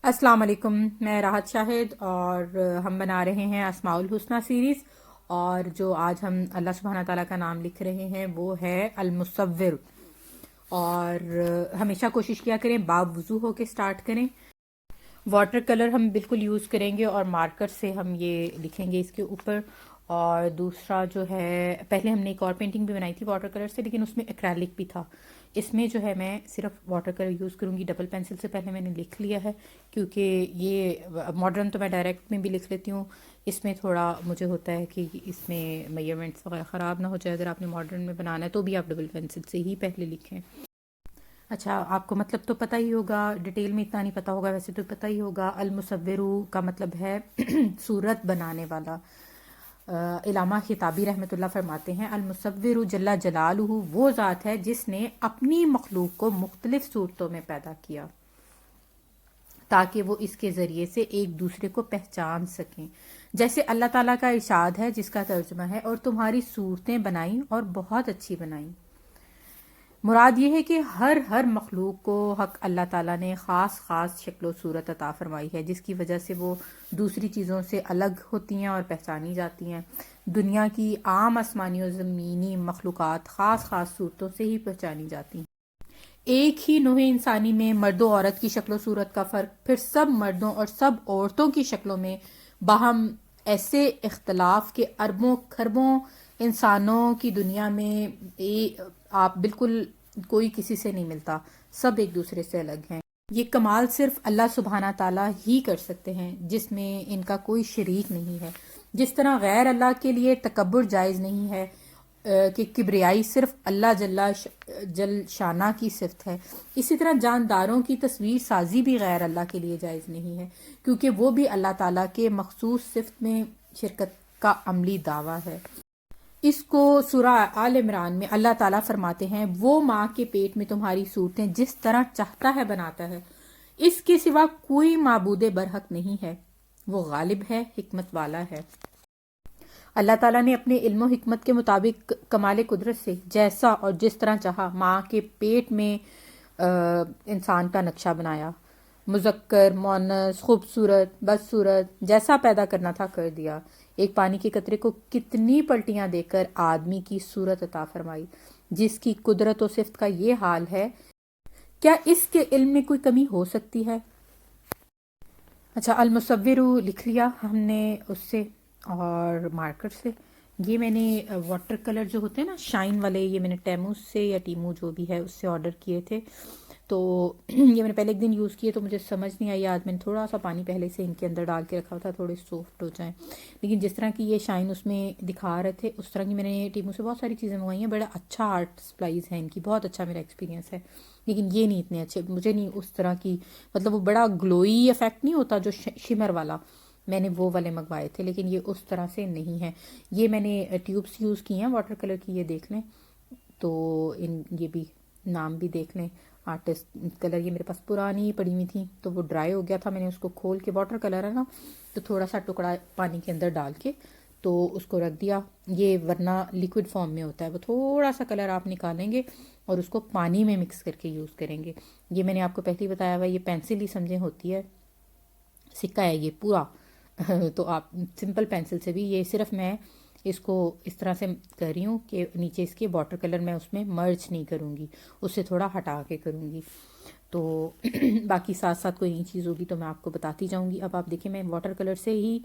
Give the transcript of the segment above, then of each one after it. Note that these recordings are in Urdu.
السلام علیکم، میں راحت شاہد اور ہم بنا رہے ہیں اسماء الحسنہ سیریز، اور جو آج ہم اللہ سبحانہ تعالیٰ کا نام لکھ رہے ہیں وہ ہے المصور۔ اور ہمیشہ کوشش کیا کریں باب وضو ہو کے سٹارٹ کریں۔ واٹر کلر ہم بالکل یوز کریں گے اور مارکر سے ہم یہ لکھیں گے اس کے اوپر۔ اور دوسرا جو ہے، پہلے ہم نے ایک اور پینٹنگ بھی بنائی تھی واٹر کلر سے، لیکن اس میں ایکریلک بھی تھا۔ اس میں جو ہے میں صرف واٹر کلر یوز کروں گی، ڈبل پینسل سے پہلے میں نے لکھ لیا ہے، کیونکہ یہ ماڈرن تو میں ڈائریکٹ میں بھی لکھ لیتی ہوں، اس میں تھوڑا مجھے ہوتا ہے کہ اس میں میجرمنٹس وغیرہ خراب نہ ہو جائے۔ اگر آپ نے ماڈرن میں بنانا ہے تو بھی آپ ڈبل پینسل سے ہی پہلے لکھیں۔ اچھا، آپ کو مطلب تو پتہ ہی ہوگا، ڈیٹیل میں اتنا نہیں پتہ ہوگا، ویسے تو پتہ ہی ہوگا۔ المصور کا مطلب ہے صورت بنانے والا۔ علامہ خطابی رحمۃ اللہ فرماتے ہیں، المصور جل جلالہ وہ ذات ہے جس نے اپنی مخلوق کو مختلف صورتوں میں پیدا کیا تاکہ وہ اس کے ذریعے سے ایک دوسرے کو پہچان سکیں، جیسے اللہ تعالیٰ کا ارشاد ہے جس کا ترجمہ ہے، اور تمہاری صورتیں بنائیں اور بہت اچھی بنائیں۔ مراد یہ ہے کہ ہر مخلوق کو حق اللہ تعالیٰ نے خاص شکل و صورت عطا فرمائی ہے، جس کی وجہ سے وہ دوسری چیزوں سے الگ ہوتی ہیں اور پہچانی جاتی ہیں۔ دنیا کی عام آسمانی و زمینی مخلوقات خاص صورتوں سے ہی پہچانی جاتی ہیں۔ ایک ہی نوع انسانی میں مرد و عورت کی شکل و صورت کا فرق، پھر سب مردوں اور سب عورتوں کی شکلوں میں باہم ایسے اختلاف کے اربوں کھربوں انسانوں کی دنیا میں آپ بالکل کوئی کسی سے نہیں ملتا، سب ایک دوسرے سے الگ ہیں۔ یہ کمال صرف اللہ سبحانہ تعالیٰ ہی کر سکتے ہیں، جس میں ان کا کوئی شریک نہیں ہے۔ جس طرح غیر اللہ کے لیے تکبر جائز نہیں ہے کہ کبریائی صرف اللہ جل شانہ کی صفت ہے، اسی طرح جانداروں کی تصویر سازی بھی غیر اللہ کے لیے جائز نہیں ہے، کیونکہ وہ بھی اللہ تعالیٰ کے مخصوص صفت میں شرکت کا عملی دعویٰ ہے۔ اس کو سورہ آل عمران میں اللہ تعالیٰ فرماتے ہیں، وہ ماں کے پیٹ میں تمہاری صورتیں جس طرح چاہتا ہے بناتا ہے، اس کے سوا کوئی معبود برحق نہیں ہے، وہ غالب ہے، حکمت والا ہے۔ اللہ تعالیٰ نے اپنے علم و حکمت کے مطابق کمال قدرت سے جیسا اور جس طرح چاہا ماں کے پیٹ میں انسان کا نقشہ بنایا، مذکر، مؤنث، خوبصورت، بدصورت، جیسا پیدا کرنا تھا کر دیا۔ ایک پانی کے قطرے کو کتنی پلٹیاں دے کر آدمی کی صورت عطا فرمائی، جس کی قدرت و صفت کا یہ حال ہے، کیا اس کے علم میں کوئی کمی ہو سکتی ہے؟ اچھا، المصور لکھ لیا ہم نے اس سے اور مارکر سے۔ یہ میں نے واٹر کلر جو ہوتے ہیں نا شائن والے، یہ میں نے ٹیمو سے یا ٹیمو جو بھی ہے اس سے آرڈر کیے تھے، تو یہ میں نے پہلے ایک دن یوز کیے تو مجھے سمجھ نہیں آئی، آج میں نے تھوڑا سا پانی پہلے سے ان کے اندر ڈال کے رکھا تھا تھوڑے سافٹ ہو جائیں، لیکن جس طرح کی یہ شائن اس میں دکھا رہے تھے اس طرح کی میں نے ٹیمو سے بہت ساری چیزیں منگوائی ہیں، بڑا اچھا آرٹ سپلائز ہیں ان کی، بہت اچھا میرا ایکسپیرینس ہے، لیکن یہ نہیں اتنے اچھے مجھے، نہیں اس طرح کی، مطلب وہ بڑا گلوئی افیکٹ نہیں ہوتا جو شمر والا، میں نے وہ والے منگوائے تھے، لیکن یہ اس طرح سے نہیں ہے۔ یہ میں نے ٹیوبس یوز کی ہیں واٹر کلر کی، یہ دیکھ لیں تو یہ بھی نام بھی دیکھ لیں، آرٹسٹ کلر، یہ میرے پاس پرانی پڑی ہوئی تھیں تو وہ ڈرائی ہو گیا تھا، میں نے اس کو کھول کے، واٹر کلر ہے نا تو تھوڑا سا ٹکڑا پانی کے اندر ڈال کے تو اس کو رکھ دیا، یہ ورنہ لیکوڈ فارم میں ہوتا ہے، وہ تھوڑا سا کلر آپ نکالیں گے اور اس کو پانی میں مکس کر کے یوز کریں گے۔ یہ میں نے آپ کو پہلے ہی بتایا ہوا، یہ پینسل ہی سمجھیں ہوتی ہے، سکہ ہے یہ پورا تو آپ سمپل پینسل سے بھی، یہ صرف میں اس کو اس طرح سے کر رہی ہوں کہ نیچے اس کے واٹر کلر میں اس میں مرج نہیں کروں گی، اس سے تھوڑا ہٹا کے کروں گی، تو باقی ساتھ ساتھ کوئی نئی چیز ہوگی تو میں آپ کو بتاتی جاؤں گی۔ اب آپ دیکھیں میں واٹر کلر سے ہی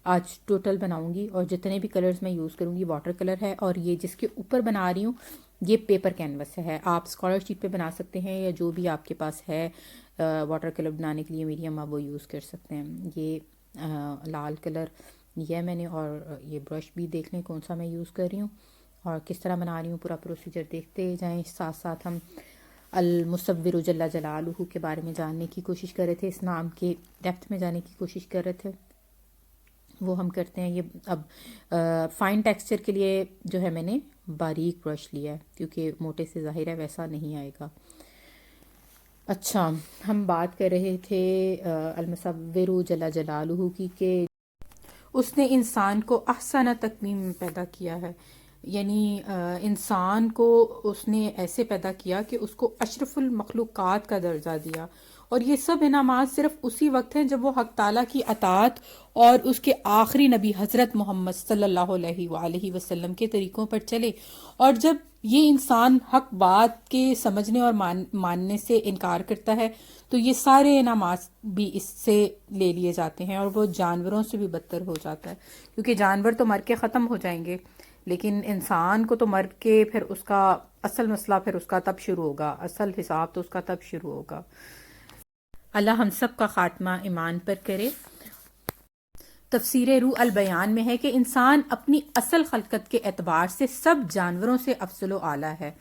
آج ٹوٹل بناؤں گی، اور جتنے بھی کلرز میں یوز کروں گی واٹر کلر ہے، اور یہ جس کے اوپر بنا رہی ہوں یہ پیپر کینوس ہے، آپ اسکالر شیٹ پہ بنا سکتے ہیں یا جو بھی آپ کے پاس ہے واٹر کلر بنانے کے لیے میڈیم آپ وہ یوز کر سکتے ہیں۔ یہ لال کلر یہ میں نے، اور یہ برش بھی دیکھ لیں کون سا میں یوز کر رہی ہوں اور کس طرح بنا رہی ہوں، پورا پروسیجر دیکھتے جائیں، ساتھ ساتھ ہم المصور جل جلالہ کے بارے میں جاننے کی کوشش کر رہے تھے، اس نام کے ڈیپتھ میں جانے کی کوشش کر رہے تھے، وہ ہم کرتے ہیں۔ یہ اب فائن ٹیکسچر کے لیے جو ہے میں نے باریک برش لیا ہے، کیونکہ موٹے سے ظاہر ہے ویسا نہیں آئے گا۔ اچھا، ہم بات کر رہے تھے المصور جل جلالہ کی، کہ اس نے انسان کو احسن تقویم میں پیدا کیا ہے، یعنی انسان کو اس نے ایسے پیدا کیا کہ اس کو اشرف المخلوقات کا درجہ دیا، اور یہ سب انعامات صرف اسی وقت ہیں جب وہ حق تعالیٰ کی اطاعت اور اس کے آخری نبی حضرت محمد صلی اللہ علیہ وآلہ وسلم کے طریقوں پر چلے. اور جب یہ انسان حق بات کے سمجھنے اور ماننے سے انکار کرتا ہے تو یہ سارے انعامات بھی اس سے لے لیے جاتے ہیں، اور وہ جانوروں سے بھی بدتر ہو جاتا ہے، کیونکہ جانور تو مر کے ختم ہو جائیں گے، لیکن انسان کو تو مر کے پھر اس کا اصل مسئلہ پھر اس کا تب شروع ہوگا، اصل حساب تو اس کا تب شروع ہوگا. اللہ ہم سب کا خاتمہ ایمان پر کرے. تفسیر روح البیان میں ہے کہ انسان اپنی اصل خلقت کے اعتبار سے سب جانوروں سے افضل و اعلیٰ ہے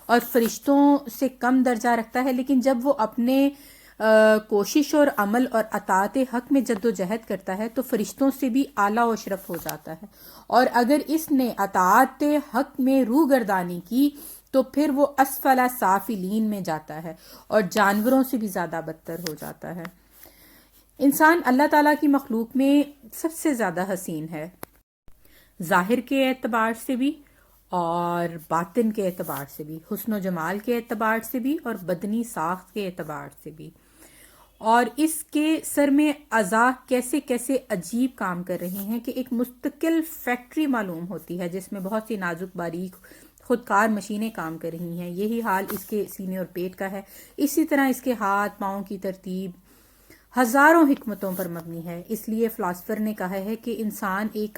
اور فرشتوں سے کم درجہ رکھتا ہے، لیکن جب وہ اپنے کوشش اور عمل اور اطاعت حق میں جد و جہد کرتا ہے تو فرشتوں سے بھی اعلیٰ و اشرف ہو جاتا ہے، اور اگر اس نے اطاعت حق میں روح گردانی کی تو پھر وہ اسفل سافلین میں جاتا ہے اور جانوروں سے بھی زیادہ بدتر ہو جاتا ہے. انسان اللہ تعالیٰ کی مخلوق میں سب سے زیادہ حسین ہے، ظاہر کے اعتبار سے بھی اور باطن کے اعتبار سے بھی، حسن و جمال کے اعتبار سے بھی اور بدنی ساخت کے اعتبار سے بھی. اور اس کے سر میں اعضاء کیسے کیسے عجیب کام کر رہے ہیں کہ ایک مستقل فیکٹری معلوم ہوتی ہے جس میں بہت سی نازک باریک خودکار مشینیں کام کر رہی ہیں. یہی حال اس کے سینے اور پیٹ کا ہے. اسی طرح اس کے ہاتھ پاؤں کی ترتیب ہزاروں حکمتوں پر مبنی ہے. اس لیے فلاسفر نے کہا ہے کہ انسان ایک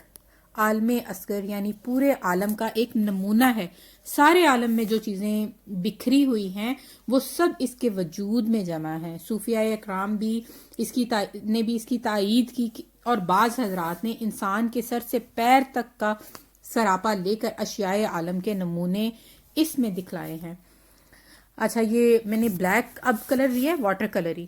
عالم اصغر یعنی پورے عالم کا ایک نمونہ ہے. سارے عالم میں جو چیزیں بکھری ہوئی ہیں وہ سب اس کے وجود میں جمع ہیں. صوفیاء اکرام بھی اس کی تائید کی، اور بعض حضرات نے انسان کے سر سے پیر تک کا سراپا لے کر اشیاء عالم کے نمونے اس میں دکھلائے ہیں. اچھا، یہ میں نے بلیک اب کلر لیا ہے، واٹر کلر ہی،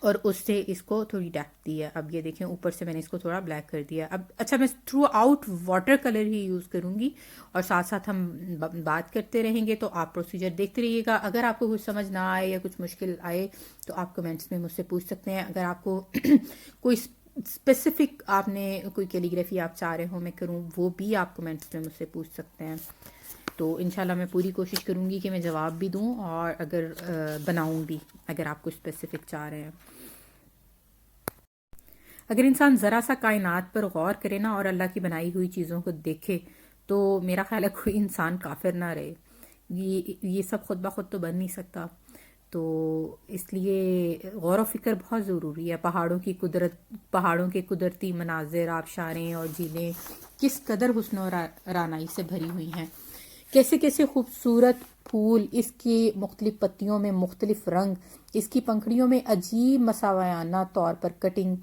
اور اس سے اس کو تھوڑی ڈیپتھ دی ہے. اب یہ دیکھیں اوپر سے میں نے اس کو تھوڑا بلیک کر دیا. اب اچھا، میں تھرو آؤٹ واٹر کلر ہی یوز کروں گی اور ساتھ ساتھ ہم بات کرتے رہیں گے، تو آپ پروسیجر دیکھتے رہیے گا. اگر آپ کو کچھ سمجھ نہ آئے یا کچھ مشکل آئے تو آپ کمنٹس میں مجھ سے پوچھ سکتے ہیں. اگر آپ کو کوئی اسپیسیفک آپ نے کوئی کیلیگرافی آپ چاہ رہے ہو میں کروں، وہ بھی آپ کمنٹس میں مجھ سے پوچھ سکتے ہیں. تو انشاءاللہ میں پوری کوشش کروں گی کہ میں جواب بھی دوں اور اگر بناؤں بھی، اگر آپ کچھ اسپیسیفک چاہ رہے ہیں. اگر انسان ذرا سا کائنات پر غور کرے نا اور اللہ کی بنائی ہوئی چیزوں کو دیکھے تو میرا خیال ہے کوئی انسان کافر نہ رہے. یہ سب خود بخود تو بن نہیں سکتا، تو اس لیے غور و فکر بہت ضروری ہے. پہاڑوں کے قدرتی مناظر، آبشاریں اور جھیلیں کس قدر حسن و رعنائی سے بھری ہوئی ہیں. کیسے کیسے خوبصورت پھول، اس کی مختلف پتیوں میں مختلف رنگ، اس کی پنکھڑیوں میں عجیب مساویانہ طور پر کٹنگ.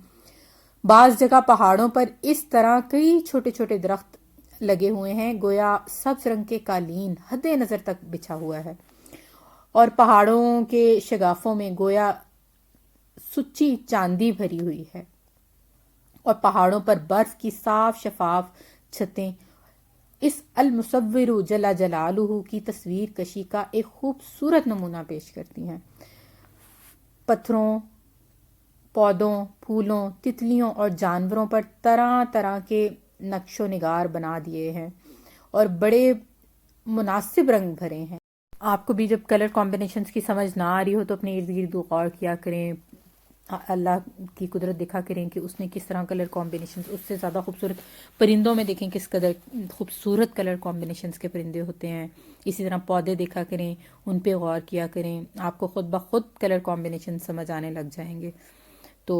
بعض جگہ پہاڑوں پر اس طرح کئی چھوٹے چھوٹے درخت لگے ہوئے ہیں گویا سبز رنگ کے قالین حد نظر تک بچھا ہوا ہے، اور پہاڑوں کے شگافوں میں گویا سچی چاندی بھری ہوئی ہے، اور پہاڑوں پر برف کی صاف شفاف چھتیں اس المصور جل جلالہ کی تصویر کشی کا ایک خوبصورت نمونہ پیش کرتی ہیں. پتھروں، پودوں، پھولوں، تتلیوں اور جانوروں پر طرح طرح کے نقش و نگار بنا دیے ہیں اور بڑے مناسب رنگ بھرے ہیں. آپ کو بھی جب کلر کمبینیشنز کی سمجھ نہ آ رہی ہو تو اپنے ارد گرد غور کیا کریں، اللہ کی قدرت دیکھا کریں کہ اس نے کس طرح کلر کمبینیشنز، اس سے زیادہ خوبصورت پرندوں میں دیکھیں کس قدر خوبصورت کلر کمبینیشنز کے پرندے ہوتے ہیں. اسی طرح پودے دیکھا کریں، ان پہ غور کیا کریں، آپ کو خود بخود کلر کمبینیشن سمجھ آنے لگ جائیں گے. تو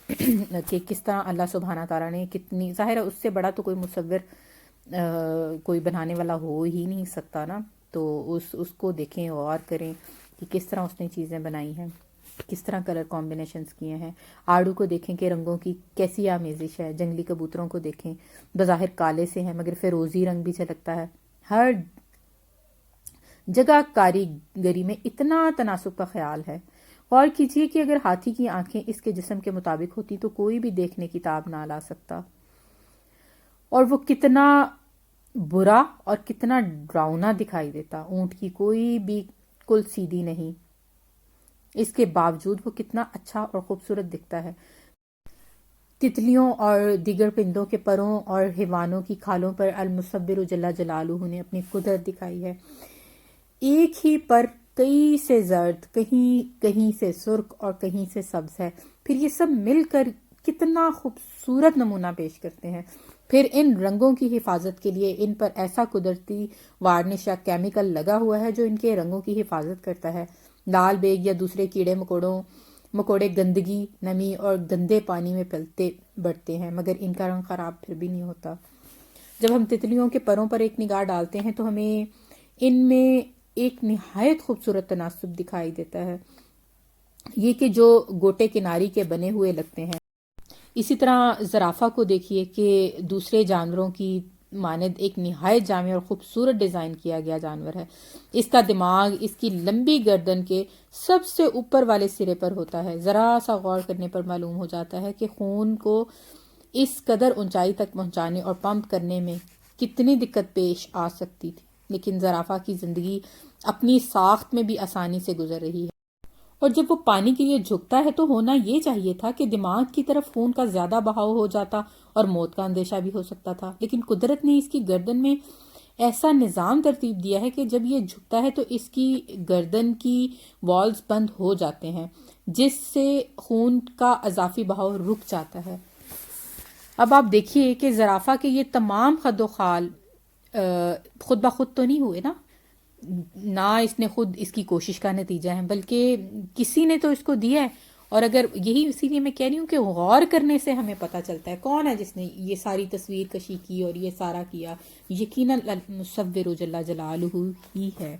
کہ کس طرح اللہ سبحانہ تعالیٰ نے کتنی، ظاہر ہے اس سے بڑا تو کوئی مصور کوئی بنانے والا ہو ہی نہیں سکتا نا. تو اس کو دیکھیں، غور کریں کہ کس طرح اس نے چیزیں بنائی ہیں، کس طرح کلر کمبینیشنز کیے ہیں. آڑو کو دیکھیں کہ رنگوں کی کیسی آمیزش ہے. جنگلی کبوتروں کو دیکھیں، بظاہر کالے سے ہیں مگر فیروزی رنگ بھی جھلکتا ہے. ہر جگہ کاریگری میں اتنا تناسب کا خیال ہے. غور کیجئے کہ اگر ہاتھی کی آنکھیں اس کے جسم کے مطابق ہوتی تو کوئی بھی دیکھنے کی تاب نہ لا سکتا، اور وہ کتنا برا اور کتنا ڈراؤنا دکھائی دیتا. اونٹ کی کوئی بھی کل سیدھی نہیں، اس کے باوجود وہ کتنا اچھا اور خوبصورت دکھتا ہے. تتلیوں اور دیگر پرندوں کے پروں اور حیوانوں کی کھالوں پر المصور جل جلالہ نے اپنی قدرت دکھائی ہے. ایک ہی پر کہیں سے زرد، کہیں سے سرخ اور کہیں سے سبز ہے، پھر یہ سب مل کر کتنا خوبصورت نمونہ پیش کرتے ہیں۔ پھر ان رنگوں کی حفاظت کے لیے ان پر ایسا قدرتی وارنش یا کیمیکل لگا ہوا ہے جو ان کے رنگوں کی حفاظت کرتا ہے۔ لال بیگ یا دوسرے کیڑے مکوڑے گندگی، نمی اور گندے پانی میں پلتے بڑھتے ہیں، مگر ان کا رنگ خراب پھر بھی نہیں ہوتا۔ جب ہم تتلیوں کے پروں پر ایک نگاہ ڈالتے ہیں تو ہمیں ان میں ایک نہایت خوبصورت تناسب دکھائی دیتا ہے، یہ کہ جو گوٹے کناری کے بنے ہوئے لگتے ہیں۔ اسی طرح زرافہ کو دیکھیے کہ دوسرے جانوروں کی مانند ایک نہایت جامع اور خوبصورت ڈیزائن کیا گیا جانور ہے۔ اس کا دماغ اس کی لمبی گردن کے سب سے اوپر والے سرے پر ہوتا ہے۔ ذرا سا غور کرنے پر معلوم ہو جاتا ہے کہ خون کو اس قدر اونچائی تک پہنچانے اور پمپ کرنے میں کتنی دقت پیش آ سکتی تھی، لیکن زرافہ کی زندگی اپنی ساخت میں بھی آسانی سے گزر رہی ہے۔ اور جب وہ پانی کے لیے جھکتا ہے تو ہونا یہ چاہیے تھا کہ دماغ کی طرف خون کا زیادہ بہاؤ ہو جاتا اور موت کا اندیشہ بھی ہو سکتا تھا، لیکن قدرت نے اس کی گردن میں ایسا نظام ترتیب دیا ہے کہ جب یہ جھکتا ہے تو اس کی گردن کی والز بند ہو جاتے ہیں، جس سے خون کا اضافی بہاؤ رک جاتا ہے۔ اب آپ دیکھیے کہ زرافہ کے یہ تمام خد و خال خود بخود تو نہیں ہوئے نا، نہ اس نے خود اس کی کوشش کا نتیجہ ہے، بلکہ کسی نے تو اس کو دیا ہے۔ اور اگر یہی اسی لیے میں کہہ رہی ہوں کہ غور کرنے سے ہمیں پتہ چلتا ہے کون ہے جس نے یہ ساری تصویر کشی کی اور یہ سارا کیا، یقیناً المصور جل جلالہ ہی ہے۔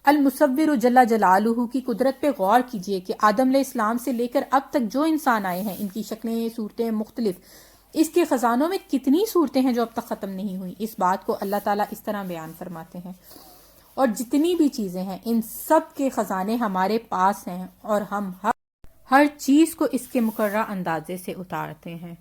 المصور جل جلالہ کی قدرت پہ غور کیجئے کہ آدم علیہ السلام سے لے کر اب تک جو انسان آئے ہیں، ان کی شکلیں، صورتیں مختلف، اس کے خزانوں میں کتنی صورتیں ہیں جو اب تک ختم نہیں ہوئی۔ اس بات کو اللہ تعالیٰ اس طرح بیان فرماتے ہیں، اور جتنی بھی چیزیں ہیں ان سب کے خزانے ہمارے پاس ہیں، اور ہم ہر چیز کو اس کے مقررہ اندازے سے اتارتے ہیں۔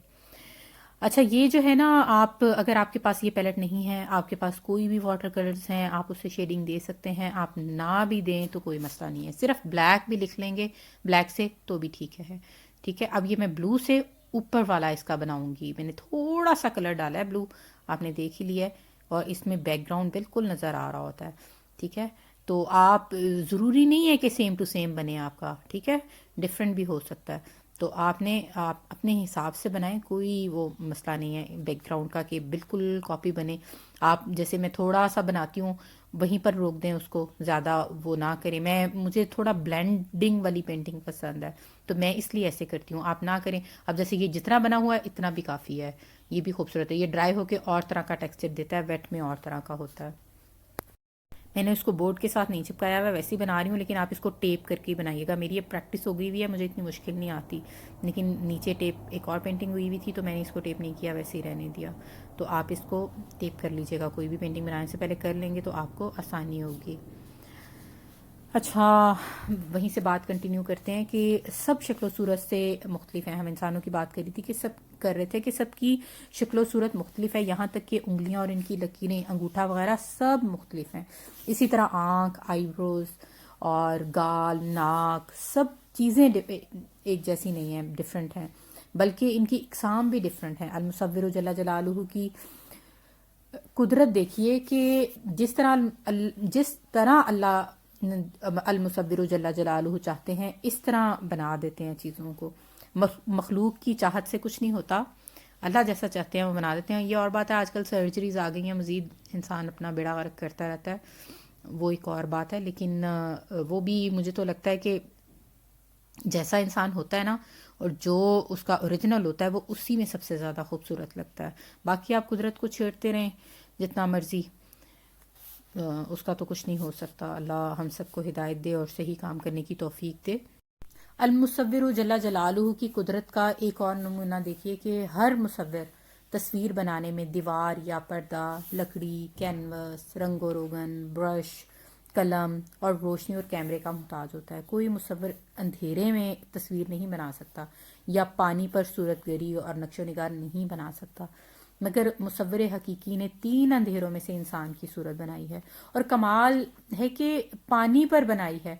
اچھا، یہ جو ہے نا، اگر آپ کے پاس یہ پیلٹ نہیں ہے، آپ کے پاس کوئی بھی واٹر کلرز ہیں، آپ اسے شیڈنگ دے سکتے ہیں، آپ نہ بھی دیں تو کوئی مسئلہ نہیں ہے، صرف بلیک بھی لکھ لیں گے بلیک سے تو بھی ٹھیک ہے۔ ٹھیک ہے، اب یہ میں بلو سے اوپر والا اس کا بناؤں گی، میں نے تھوڑا سا کلر ڈالا ہے بلو، آپ نے دیکھ ہی لیا ہے، اور اس میں بیک گراؤنڈ بالکل نظر آ رہا ہوتا ہے۔ ٹھیک ہے، تو آپ ضروری نہیں ہے کہ سیم ٹو سیم بنے آپ کا، ٹھیک ہے، ڈفرینٹ بھی ہو سکتا ہے، تو آپ اپنے حساب سے بنائیں، کوئی وہ مسئلہ نہیں ہے بیک گراؤنڈ کا کہ بالکل کاپی بنے۔ آپ جیسے میں تھوڑا سا بناتی ہوں وہیں پر روک دیں، اس کو زیادہ وہ نہ کریں۔ مجھے تھوڑا بلینڈنگ والی پینٹنگ پسند ہے، تو میں اس لیے ایسے کرتی ہوں، آپ نہ کریں۔ اب جیسے یہ جتنا بنا ہوا ہے اتنا بھی کافی ہے، یہ بھی خوبصورت ہے، یہ ڈرائی ہو کے اور طرح کا ٹیکسچر دیتا ہے، ویٹ میں اور طرح کا ہوتا ہے۔ میں نے اس کو بورڈ کے ساتھ نہیں چپکایا ہوا، ویسے ہی بنا رہی ہوں، لیکن آپ اس کو ٹیپ کر کے بنائیے گا۔ میری یہ پریکٹس ہو گئی ہوئی ہے، مجھے اتنی مشکل نہیں آتی، لیکن نیچے ٹیپ ایک اور پینٹنگ ہوئی ہوئی تھی تو میں نے اس کو ٹیپ نہیں کیا، ویسے ہی رہنے دیا۔ تو آپ اس کو ٹیپ کر لیجیے گا، کوئی بھی پینٹنگ بنانے سے پہلے کر لیں گے تو آپ کو آسانی ہوگی۔ اچھا، وہیں سے بات کنٹینیو کرتے ہیں کہ سب شکل و صورت سے مختلف ہیں۔ ہم انسانوں کی بات کر رہی تھی کہ کر رہے تھے کہ سب کی شکل و صورت مختلف ہے، یہاں تک کہ انگلیاں اور ان کی لکیریں، انگوٹھا وغیرہ سب مختلف ہیں۔ اسی طرح آنکھ، آئی بروز اور گال، ناک، سب چیزیں ایک جیسی نہیں ہیں، ڈفرینٹ ہیں، بلکہ ان کی اقسام بھی ڈفرینٹ ہیں۔ المصور جل جلالہ کی قدرت دیکھیے کہ جس طرح اللہ المصور جل جلالہ چاہتے ہیں اس طرح بنا دیتے ہیں چیزوں کو۔ مخلوق کی چاہت سے کچھ نہیں ہوتا، اللہ جیسا چاہتے ہیں وہ بنا دیتے ہیں۔ یہ اور بات ہے، آج کل سرجریز آ گئی ہیں، مزید انسان اپنا بیڑا غرق کرتا رہتا ہے، وہ ایک اور بات ہے، لیکن وہ بھی مجھے تو لگتا ہے کہ جیسا انسان ہوتا ہے نا، اور جو اس کا اوریجنل ہوتا ہے وہ اسی میں سب سے زیادہ خوبصورت لگتا ہے۔ باقی آپ قدرت کو چھیڑتے رہیں جتنا مرضی، اس کا تو کچھ نہیں ہو سکتا۔ اللہ ہم سب کو ہدایت دے اور صحیح کام کرنے کی توفیق دے۔ المصور جل جلالہ کی قدرت کا ایک اور نمونہ دیکھیے کہ ہر مصور تصویر بنانے میں دیوار یا پردہ، لکڑی، کینوس، رنگ و روغن، برش، قلم اور روشنی اور کیمرے کا محتاج ہوتا ہے۔ کوئی مصور اندھیرے میں تصویر نہیں بنا سکتا، یا پانی پر صورت گری اور نقش و نگار نہیں بنا سکتا، مگر مصور حقیقی نے 3 اندھیروں میں سے انسان کی صورت بنائی ہے، اور کمال ہے کہ پانی پر بنائی ہے،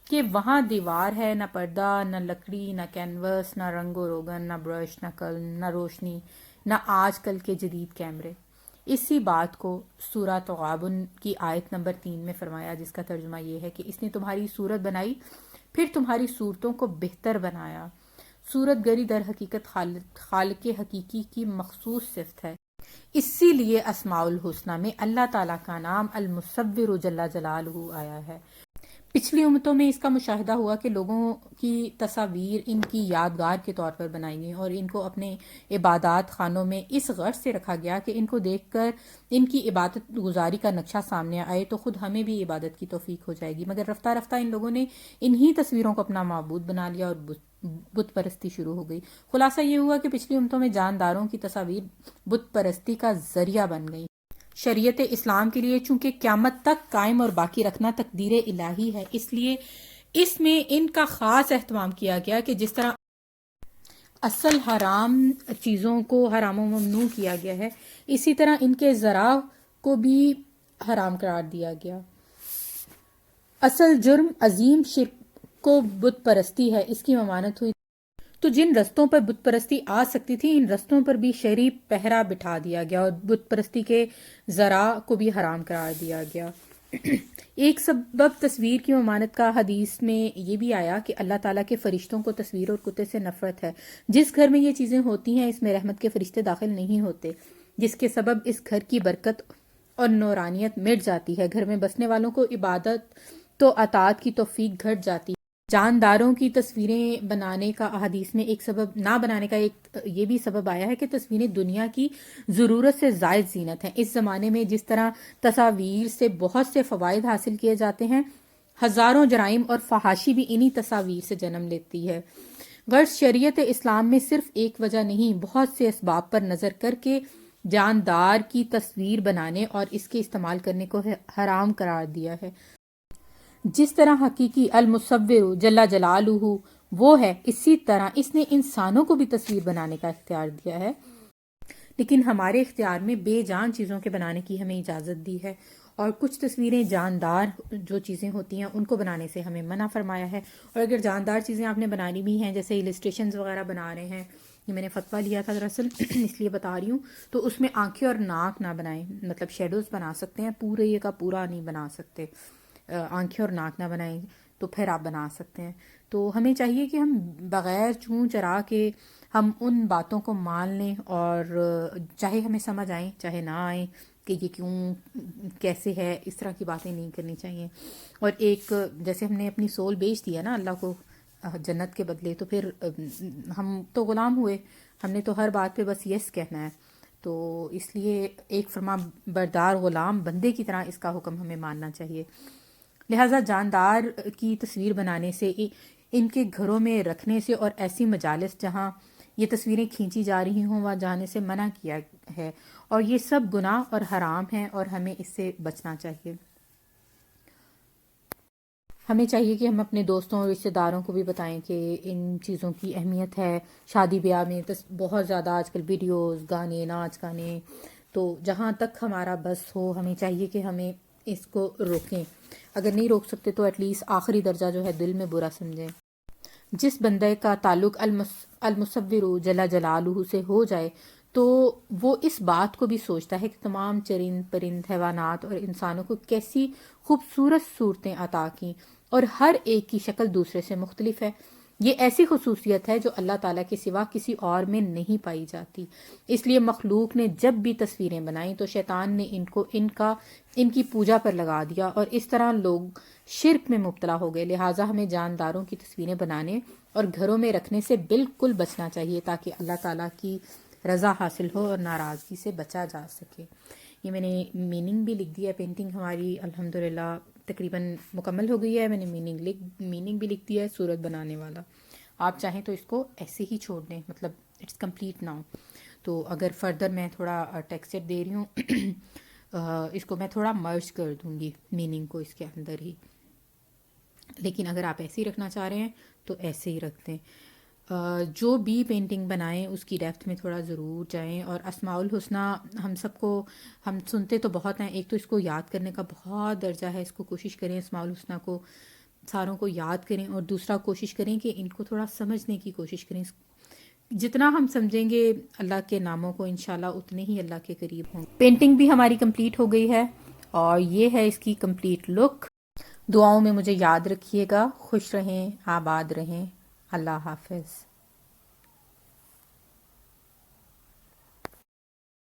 کہ وہاں دیوار ہے، نہ پردہ، نہ لکڑی، نہ کینوس، نہ رنگ و روغن، نہ برش، نہ قلم، نہ روشنی، نہ آج کل کے جدید کیمرے۔ اسی بات کو سورہ تغابن کی آیت نمبر 3 میں فرمایا، جس کا ترجمہ یہ ہے کہ اس نے تمہاری صورت بنائی، پھر تمہاری صورتوں کو بہتر بنایا۔ صورت گری در حقیقت خالق حقیقی کی مخصوص صفت ہے، اسی لیے اسماء الحسنہ میں اللہ تعالیٰ کا نام المصور جل جلالہ آیا ہے۔ پچھلی امتوں میں اس کا مشاہدہ ہوا کہ لوگوں کی تصاویر ان کی یادگار کے طور پر بنائی گئیں اور ان کو اپنے عبادات خانوں میں اس غرض سے رکھا گیا کہ ان کو دیکھ کر ان کی عبادت گزاری کا نقشہ سامنے آئے تو خود ہمیں بھی عبادت کی توفیق ہو جائے گی۔ مگر رفتہ رفتہ ان لوگوں نے انہی تصویروں کو اپنا معبود بنا لیا اور بت پرستی شروع ہو گئی۔ خلاصہ یہ ہوا کہ پچھلی امتوں میں جانداروں کی تصاویر بت پرستی کا ذریعہ بن گئی۔ شریعت اسلام کے لیے چونکہ قیامت تک قائم اور باقی رکھنا تقدیر الہی ہے، اس لیے اس میں ان کا خاص اہتمام کیا گیا کہ جس طرح اصل حرام چیزوں کو حرام و ممنوع کیا گیا ہے، اسی طرح ان کے ذرائع کو بھی حرام قرار دیا گیا۔ اصل جرم عظیم شرک کو بت پرستی ہے، اس کی ممانعت ہوئی تو جن رستوں پر بت پرستی آ سکتی تھی ان رستوں پر بھی شرعی پہرا بٹھا دیا گیا اور بت پرستی کے ذرائع کو بھی حرام قرار دیا گیا۔ ایک سبب تصویر کی ممانعت کا حدیث میں یہ بھی آیا کہ اللہ تعالیٰ کے فرشتوں کو تصویر اور کتے سے نفرت ہے۔ جس گھر میں یہ چیزیں ہوتی ہیں اس میں رحمت کے فرشتے داخل نہیں ہوتے، جس کے سبب اس گھر کی برکت اور نورانیت مٹ جاتی ہے، گھر میں بسنے والوں کو عبادت تو اطاعت کی توفیق گھٹ جاتی ہے۔ جانداروں کی تصویریں بنانے کا احادیث میں ایک سبب نہ بنانے کا ایک یہ بھی سبب آیا ہے کہ تصویریں دنیا کی ضرورت سے زائد زینت ہیں۔ اس زمانے میں جس طرح تصاویر سے بہت سے فوائد حاصل کیے جاتے ہیں، ہزاروں جرائم اور فحاشی بھی انہی تصاویر سے جنم لیتی ہے۔ غرض شریعت اسلام میں صرف ایک وجہ نہیں، بہت سے اسباب پر نظر کر کے جاندار کی تصویر بنانے اور اس کے استعمال کرنے کو حرام قرار دیا ہے۔ جس طرح حقیقی المصور جل جلالہ وہ ہے، اسی طرح اس نے انسانوں کو بھی تصویر بنانے کا اختیار دیا ہے، لیکن ہمارے اختیار میں بے جان چیزوں کے بنانے کی ہمیں اجازت دی ہے، اور کچھ تصویریں جاندار جو چیزیں ہوتی ہیں ان کو بنانے سے ہمیں منع فرمایا ہے۔ اور اگر جاندار چیزیں آپ نے بنانی بھی ہیں، جیسے السٹریشنز وغیرہ بنا رہے ہیں، یہ میں نے فتویٰ لیا تھا دراصل اس لیے بتا رہی ہوں، تو اس میں آنکھیں اور ناک نہ بنائیں، مطلب شیڈوز بنا سکتے ہیں، پورے یہ کا پورا نہیں بنا سکتے، آنکھیں اور ناک نہ بنائیں تو پھر آپ بنا سکتے ہیں۔ تو ہمیں چاہیے کہ ہم بغیر چوں چرا کے ہم ان باتوں کو مان لیں، اور چاہے ہمیں سمجھ آئیں چاہے نہ آئیں کہ یہ کیوں کیسے ہے، اس طرح کی باتیں نہیں کرنی چاہیے۔ اور ایک جیسے ہم نے اپنی سول بیچ دیا نا اللہ کو جنت کے بدلے، تو پھر ہم تو غلام ہوئے، ہم نے تو ہر بات پہ بس یس کہنا ہے۔ تو اس لیے ایک فرما بردار غلام بندے کی طرح اس کا حکم ہمیں ماننا چاہیے۔ لہٰذا جاندار کی تصویر بنانے سے، ان کے گھروں میں رکھنے سے اور ایسی مجالس جہاں یہ تصویریں کھینچی جا رہی ہوں وہاں جانے سے منع کیا ہے، اور یہ سب گناہ اور حرام ہیں اور ہمیں اس سے بچنا چاہیے۔ ہمیں چاہیے کہ ہم اپنے دوستوں اور رشتہ داروں کو بھی بتائیں کہ ان چیزوں کی اہمیت ہے۔ شادی بیاہ میں بہت زیادہ آج کل ویڈیوز، گانے، ناچ گانے، تو جہاں تک ہمارا بس ہو ہمیں چاہیے کہ ہمیں اس کو روکیں۔ اگر نہیں روک سکتے تو ایٹ لیسٹ آخری درجہ جو ہے دل میں برا سمجھیں۔ جس بندے کا تعلق المصور جل جلالہ سے ہو جائے تو وہ اس بات کو بھی سوچتا ہے کہ تمام چرند پرند حیوانات اور انسانوں کو کیسی خوبصورت صورتیں عطا کی، اور ہر ایک کی شکل دوسرے سے مختلف ہے۔ یہ ایسی خصوصیت ہے جو اللہ تعالیٰ کے سوا کسی اور میں نہیں پائی جاتی۔ اس لیے مخلوق نے جب بھی تصویریں بنائیں تو شیطان نے ان کی پوجا پر لگا دیا، اور اس طرح لوگ شرک میں مبتلا ہو گئے۔ لہٰذا ہمیں جانداروں کی تصویریں بنانے اور گھروں میں رکھنے سے بالکل بچنا چاہیے تاکہ اللہ تعالیٰ کی رضا حاصل ہو اور ناراضگی سے بچا جا سکے۔ یہ میں نے میننگ بھی لکھ دیا، پینٹنگ ہماری الحمدللہ تقریباً مکمل ہو گئی ہے، میں نے میننگ بھی لکھ دیا ہے، صورت بنانے والا۔ آپ چاہیں تو اس کو ایسے ہی چھوڑ دیں، مطلب اٹس کمپلیٹ ناؤ۔ تو اگر فردر میں تھوڑا ٹیکسچر دے رہی ہوں اس کو میں تھوڑا مرج کر دوں گی میننگ کو اس کے اندر ہی، لیکن اگر آپ ایسے ہی رکھنا چاہ رہے ہیں تو ایسے ہی رکھ دیں۔ جو بھی پینٹنگ بنائیں اس کی ڈیپتھ میں تھوڑا ضرور جائیں، اور اسماء الحسنہ ہم سنتے تو بہت ہیں، ایک تو اس کو یاد کرنے کا بہت درجہ ہے، اس کو کوشش کریں اسماء الحسنہ کو ساروں کو یاد کریں، اور دوسرا کوشش کریں کہ ان کو تھوڑا سمجھنے کی کوشش کریں، جتنا ہم سمجھیں گے اللہ کے ناموں کو انشاءاللہ اتنے ہی اللہ کے قریب ہوں گے. پینٹنگ بھی ہماری کمپلیٹ ہو گئی ہے اور یہ ہے اس کی کمپلیٹ لک. دعاؤں میں مجھے یاد رکھیے گا. خوش رہیں، آباد رہیں. اللہ حافظ.